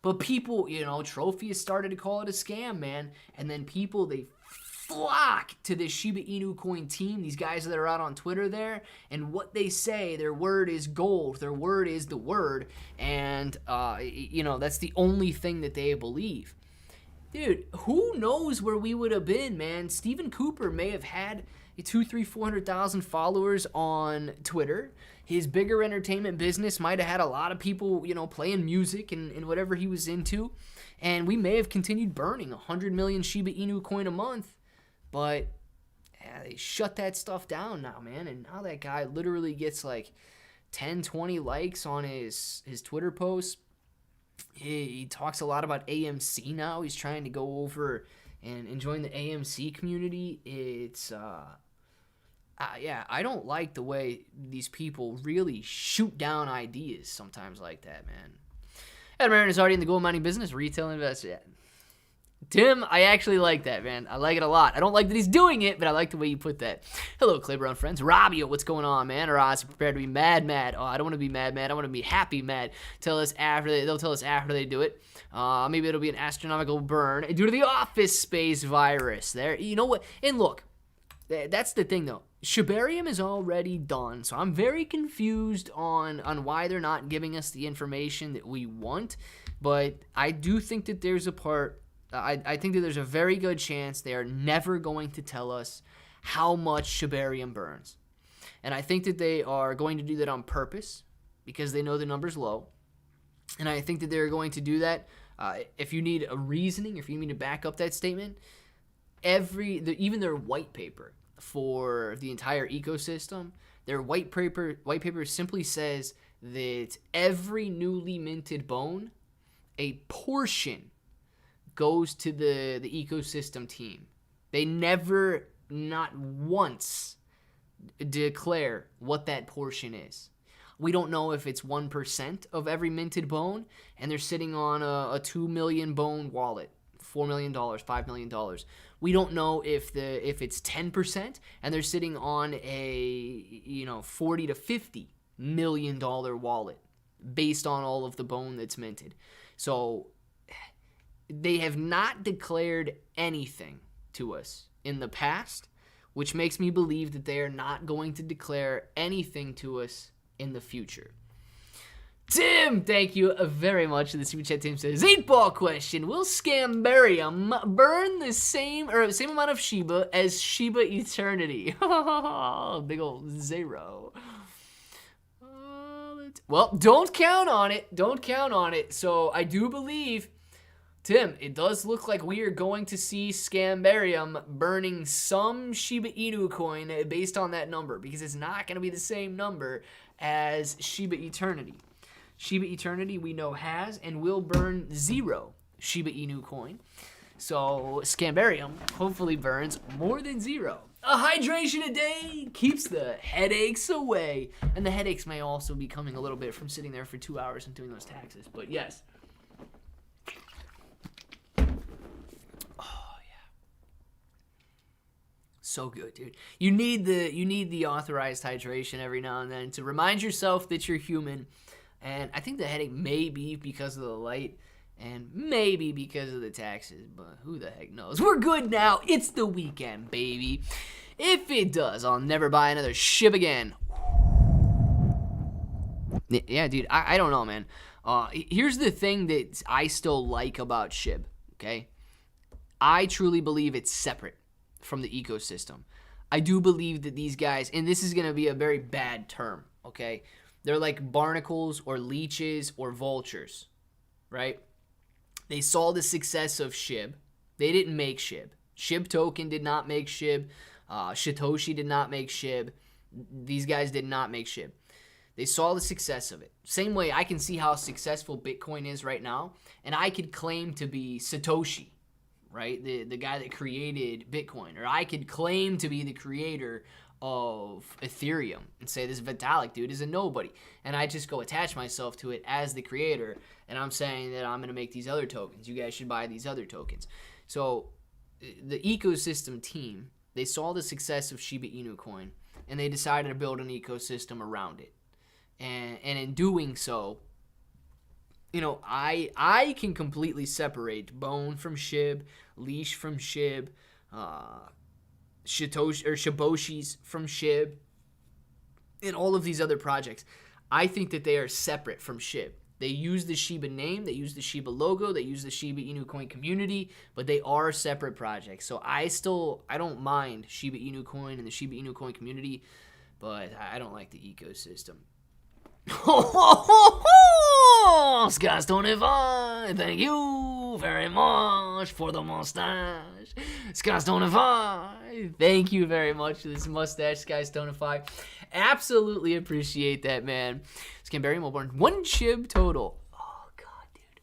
But people, Trophius started to call it a scam, man. And then people, they flock to this Shiba Inu coin team, these guys that are out on Twitter there, and what they say, their word is gold, their word is the word, and, that's the only thing that they believe. Dude, who knows where we would have been, man? Stephen Cooper may have had 400,000 followers on Twitter. His bigger entertainment business might have had a lot of people, playing music and whatever he was into. And we may have continued burning 100 million Shiba Inu coin a month. But they shut that stuff down now, man. And now that guy literally gets like 10, 20 likes on his Twitter posts. He talks a lot about AMC now. He's trying to go over and join the AMC community. It's, I don't like the way these people really shoot down ideas sometimes like that, man. Adam Aaron is already in the gold mining business, retail investor. Yeah. Tim, I actually like that, man. I like it a lot. I don't like that he's doing it, but I like the way you put that. Hello, Claybrown friends. Robbie, what's going on, man? Or Oz, prepared to be mad. Oh, I don't want to be mad. I want to be happy mad. They'll tell us after they do it. Maybe it'll be an astronomical burn due to the office space virus. There, you know what? And look, that's the thing, though. Shibarium is already done, so I'm very confused on why they're not giving us the information that we want. But I do think that there's a part... I think that there's a very good chance they are never going to tell us how much Shibarium burns. And I think that they are going to do that on purpose because they know the number's low. And I think that they're going to do that if you need a reasoning, if you need to back up that statement, even their white paper for the entire ecosystem, their white paper simply says that every newly minted bone, a portion goes to the ecosystem team. They never, not once, declare what that portion is. We don't know if it's 1% of every minted bone, and they're sitting on a 2 million bone wallet, $4 million, $5 million. We don't know if it's 10%, and they're sitting on a 40 to $50 million wallet, based on all of the bone that's minted. So they have not declared anything to us in the past, which makes me believe that they are not going to declare anything to us in the future. Tim, thank you very much. The Super Chat team says, 8-ball question. Will Scambarium burn the same amount of Shiba as Shiba Eternity? Big old zero. Well, don't count on it. So I do believe, Tim, it does look like we are going to see Scambarium burning some Shiba Inu coin based on that number, because it's not going to be the same number as Shiba Eternity. Shiba Eternity we know has and will burn 0 Shiba Inu coin. So Scambarium hopefully burns more than 0. A hydration a day keeps the headaches away. And the headaches may also be coming a little bit from sitting there for 2 hours and doing those taxes. But yes. So good, dude. You need the authorized hydration every now and then to remind yourself that you're human. And I think the headache may be because of the light and maybe because of the taxes, but who the heck knows? We're good now. It's the weekend, baby. If it does, I'll never buy another Shib again. Yeah, dude, I don't know, man. Here's the thing that I still like about Shib, okay? I truly believe it's separate from the ecosystem. I do believe that these guys, and this is going to be a very bad term, okay? They're like barnacles or leeches or vultures, right? They saw the success of Shib. They didn't make Shib. Shib token did not make Shib. Satoshi did not make Shib. These guys did not make Shib. They saw the success of it. Same way I can see how successful Bitcoin is right now, and I could claim to be Satoshi, right? The guy that created Bitcoin. Or I could claim to be the creator of Ethereum and say this Vitalik dude is a nobody. And I just go attach myself to it as the creator, and I'm saying that I'm going to make these other tokens. You guys should buy these other tokens. So the ecosystem team, they saw the success of Shiba Inu coin, and they decided to build an ecosystem around it. And in doing so, you know, I can completely separate Bone from Shib, Leash from Shib, Shiboshis from Shib, and all of these other projects. I think that they are separate from Shib. They use the Shiba name, they use the Shiba logo, they use the Shiba Inu coin community, but they are separate projects. So I don't mind Shiba Inu coin and the Shiba Inu coin community, but I don't like the ecosystem. Scott25, thank you very much for the mustache. Scott25, thank you very much for this mustache, Scott25. Absolutely appreciate that, man. Scambarium will burn 1 Shib total. Oh, God, dude.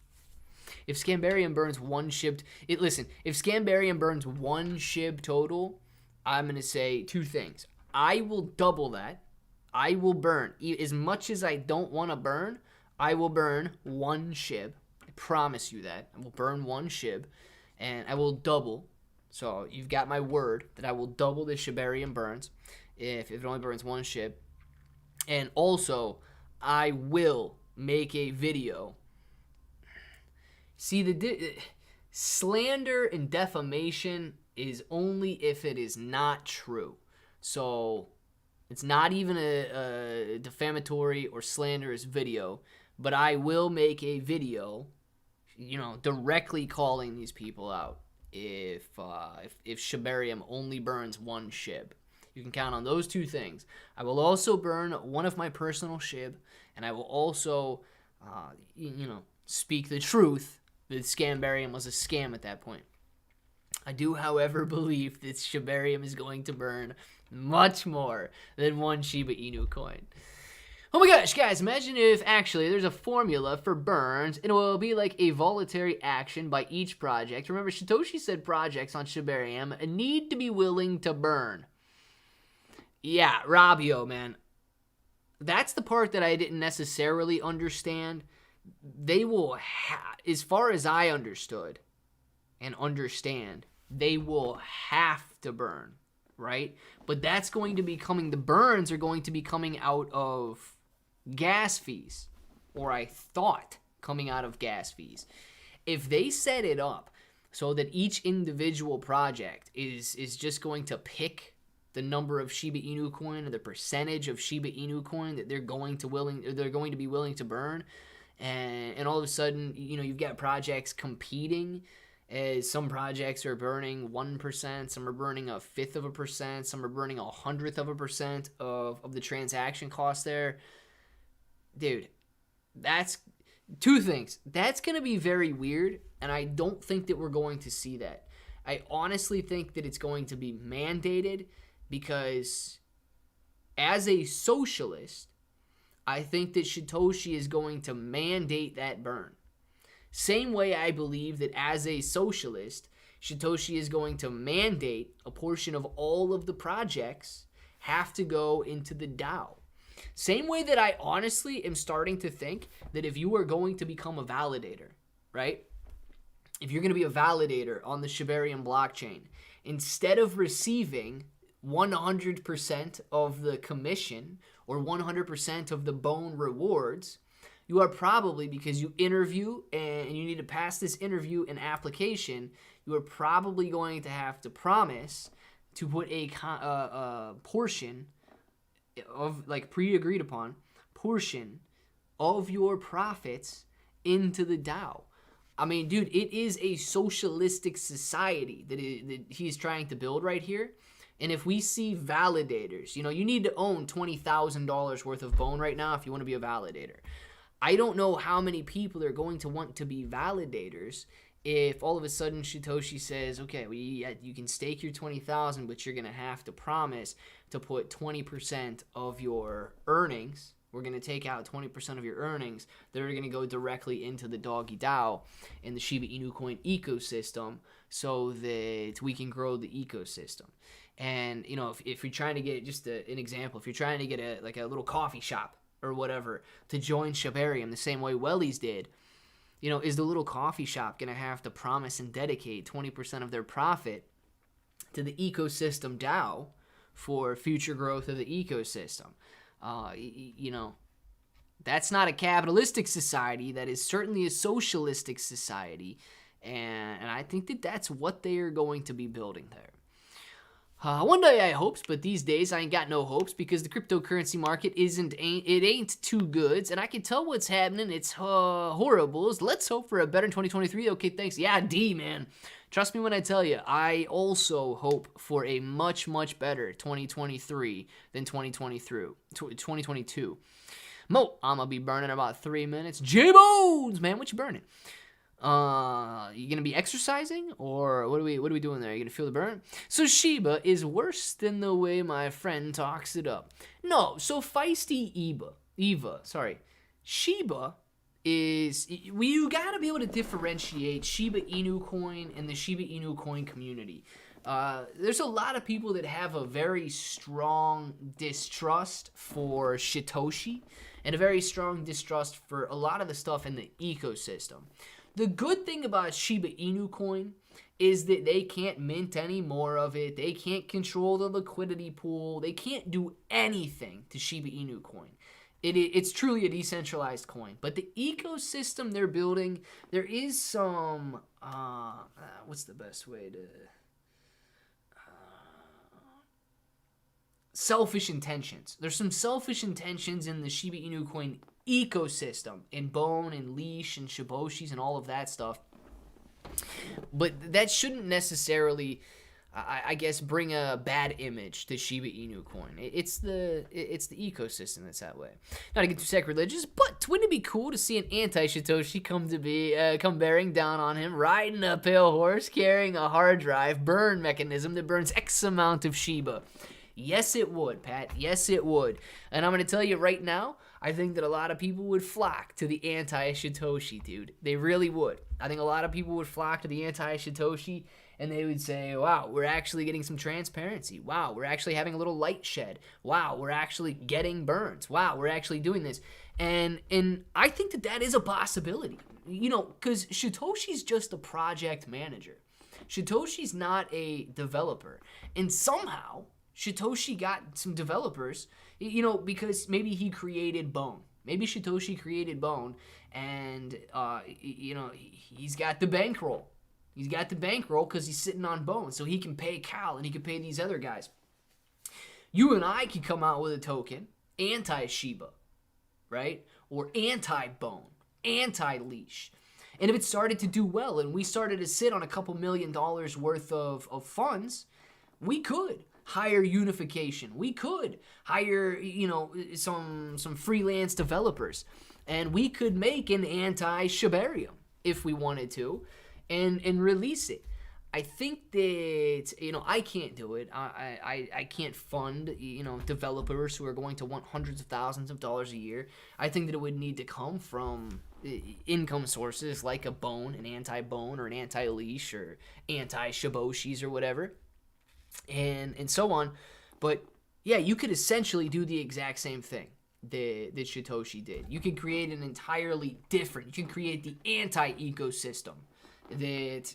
If Scambarium burns 1 Shib... if Scambarium burns 1 Shib total, I'm going to say 2 things. I will double that. I will burn. As much as I don't want to burn, I will burn 1 Shib. I promise you that. I will burn 1 Shib, and I will double. So you've got my word that I will double the Shibarium burns if it only burns 1 Shib. And also, I will make a video. See, the slander and defamation is only if it is not true. So it's not even a defamatory or slanderous video, but I will make a video, you know, directly calling these people out if Shibarium only burns 1 Shib. You can count on those 2 things. I will also burn 1 of my personal Shib, and I will also, speak the truth that Scambarium was a scam at that point. I do, however, believe that Shibarium is going to burn much more than 1 Shiba Inu coin. Oh my gosh, guys, imagine if actually there's a formula for burns, and it will be like a voluntary action by each project. Remember, Satoshi said projects on Shibarium need to be willing to burn. Yeah, Rabio, man. That's the part that I didn't necessarily understand. They will, as far as I understood and understand, they will have to burn, right? But that's going to be coming, the burns are going to be coming out of gas fees, or I thought coming out of gas fees. If they set it up so that each individual project is just going to pick the number of Shiba Inu coin or the percentage of Shiba Inu coin that they're going to be willing to burn, and all of a sudden, you know, you've got projects competing. As some projects are burning 1%, some are burning 1/5%, some are burning 100% of the transaction cost there. Dude, that's 2 things. That's going to be very weird, and I don't think that we're going to see that. I honestly think that it's going to be mandated because as a socialist, I think that Satoshi is going to mandate that burn. Same way I believe that as a socialist, Satoshi is going to mandate a portion of all of the projects have to go into the DAO. Same way that I honestly am starting to think that if you are going to become a validator, right? If you're going to be a validator on the Shibarium blockchain, instead of receiving 100% of the commission or 100% of the bone rewards, you are probably, because you interview and you need to pass this interview and application, you are probably going to have to promise to put a portion of, like, pre-agreed upon portion of your profits into the DAO. I mean, dude, it is a socialistic society that he's trying to build right here. And if we see validators, you need to own $20,000 worth of bone right now if you want to be a validator. I don't know how many people are going to want to be validators if all of a sudden Satoshi says, okay, you can stake your 20,000, but you're going to have to promise to put 20% of your earnings. We're going to take out 20% of your earnings that are going to go directly into the Doggy DAO and the Shiba Inu coin ecosystem so that we can grow the ecosystem. And, if you're trying to get, just an example, if you're trying to get a little coffee shop or whatever to join Shibarium the same way Wellies did, is the little coffee shop going to have to promise and dedicate 20% of their profit to the ecosystem DAO for future growth of the ecosystem? That's not a capitalistic society. That is certainly a socialistic society. And I think that that's what they are going to be building there. One day I hopes, but these days I ain't got no hopes because the cryptocurrency market ain't too good, and I can tell what's happening. It's horrible. Let's hope for a better 2023. Okay, thanks. Yeah, D, man. Trust me when I tell you, I also hope for a much, much better 2023 than 2022. Mo, I'm gonna be burning about 3 minutes. J-Bones, man, what you burning? You gonna be exercising, or what are we doing there? You gonna feel the burn? So Shiba is worse than the way my friend talks it up. No, so feisty Shiba is, you gotta be able to differentiate Shiba Inu coin and the Shiba Inu coin community. There's a lot of people that have a very strong distrust for Satoshi and a very strong distrust for a lot of the stuff in the ecosystem. The good thing about Shiba Inu coin is that they can't mint any more of it. They can't control the liquidity pool. They can't do anything to Shiba Inu coin. It's truly a decentralized coin. But the ecosystem they're building, there is some, what's the best way to... selfish intentions. There's some selfish intentions in the Shiba Inu coin ecosystem, in Bone and Leash and Shiboshis and all of that stuff. But that shouldn't necessarily, I guess, bring a bad image to Shiba Inu coin. It's the ecosystem that's that way. Not to get too sacrilegious, but wouldn't it be cool to see an anti-Satoshi come bearing down on him, riding a pale horse, carrying a hard drive burn mechanism that burns X amount of Shiba? Yes, it would, Pat. Yes, it would. And I'm going to tell you right now, I think that a lot of people would flock to the anti-Satoshi, dude. They really would. I think a lot of people would flock to the anti-Satoshi, and they would say, wow, we're actually getting some transparency. Wow, we're actually having a little light shed. Wow, we're actually getting burns. Wow, we're actually doing this. And I think that is a possibility. Because Satoshi's just a project manager. Satoshi's not a developer. And somehow Satoshi got some developers, because maybe he created Bone. Maybe Satoshi created Bone, and, he's got the bankroll. He's got the bankroll because he's sitting on Bone, so he can pay Cal and he can pay these other guys. You and I could come out with a token, anti-Shiba, right? Or anti-Bone, anti-Leash. And if it started to do well and we started to sit on a couple $1 million worth of funds, we could hire unification. We could hire, some freelance developers, and we could make an anti-Shibarium if we wanted to, and release it. I think that, I can't do it. I can't fund, developers who are going to want hundreds of thousands of dollars a year. I think that it would need to come from income sources like a Bone, an anti-Bone, or an anti-Leash, or anti-Shiboshis, or whatever. And so on. But yeah, you could essentially do the exact same thing that Satoshi did. You can create an entirely different, you can create the anti-ecosystem that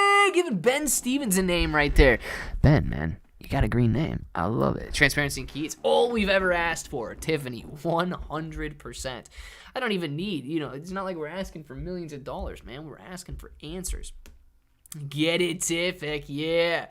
Yeah, giving Ben Stevens a name right there. Ben, man, you got a green name. I love it. Transparency and key. It's all we've ever asked for. Tiffany, 100%. I don't even need, it's not like we're asking for millions of dollars, man. We're asking for answers. Get it, Tiff? Heck yeah.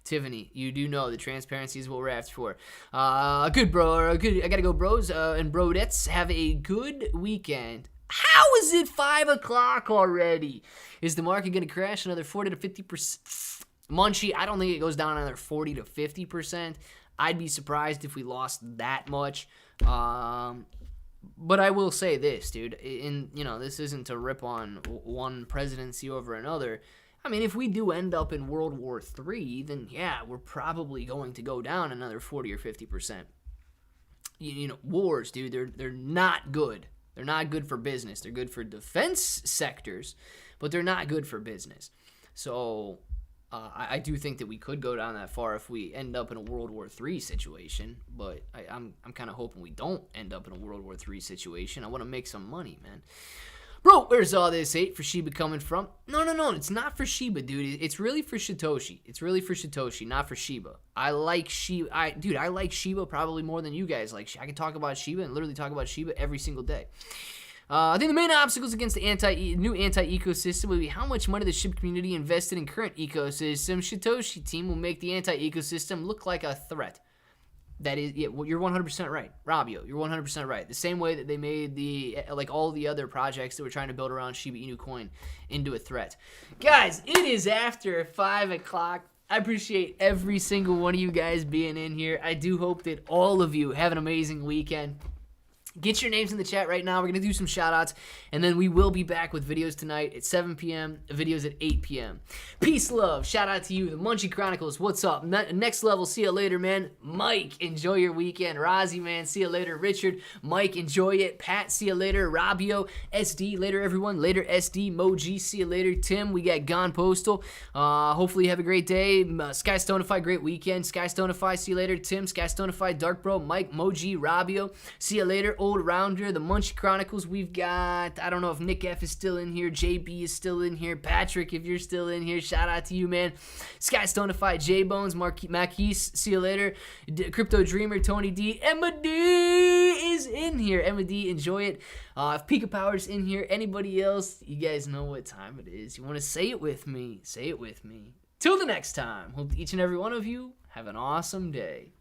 Tiffany, you do know the transparency is what we're after for. Good, bro. Good. I gotta go, bros and brodettes. Have a good weekend. How is it 5 o'clock already? Is the market gonna crash another 40 to 50%? Munchie, I don't think it goes down another 40 to 50%. I'd be surprised if we lost that much. But I will say this, dude. This isn't to rip on one presidency over another. I mean, if we do end up in World War III, then yeah, we're probably going to go down another 40 or 50%. Wars, dude, they're not good. They're not good for business. They're good for defense sectors, but they're not good for business. So I do think that we could go down that far if we end up in a World War III situation, but I'm kind of hoping we don't end up in a World War III situation. I want to make some money, man. Bro, where's all this hate for Shiba coming from? No, it's not for Shiba, dude. It's really for Satoshi. It's really for Satoshi, not for Shiba. I like Shiba. I like Shiba probably more than you guys like. I can talk about Shiba and literally talk about Shiba every single day. I think the main obstacles against the new anti-ecosystem will be how much money the Shib community invested in current ecosystem. Satoshi team will make the anti-ecosystem look like a threat. That is, yeah, well, you're 100% right. Rabio, you're 100% right. The same way that they made all the other projects that were trying to build around Shiba Inu coin into a threat. Guys, it is after 5 o'clock. I appreciate every single one of you guys being in here. I do hope that all of you have an amazing weekend. Get your names in the chat right now. We're going to do some shout-outs, and then we will be back with videos tonight at 7 p.m., videos at 8 p.m. Peace, love. Shout-out to you, the Munchie Chronicles. What's up? Next level. See you later, man. Mike, enjoy your weekend. Rozzy, man, see you later. Richard, Mike, enjoy it. Pat, see you later. Rabio, SD, later, everyone. Later, SD, Moji, see you later. Tim, we got Gone Postal. Hopefully you have a great day. Sky Stonify, great weekend. Sky Stonify, see you later. Tim, Sky Stonify, Dark Bro, Mike, Moji, Rabio, see you later. Old Rounder, the Munchie Chronicles. We've got, I don't know if Nick F is still in here, JB is still in here, Patrick, if you're still in here, shout out to you, man. Sky Stonify, J Bones, Marquise, see you later. Crypto Dreamer, Tony D, Emma D is in here. Emma D, enjoy it. If Pika Power's in here, anybody else, you guys know what time it is. You want to say it with me? Say it with me. Till the next time, hope each and every one of you have an awesome day.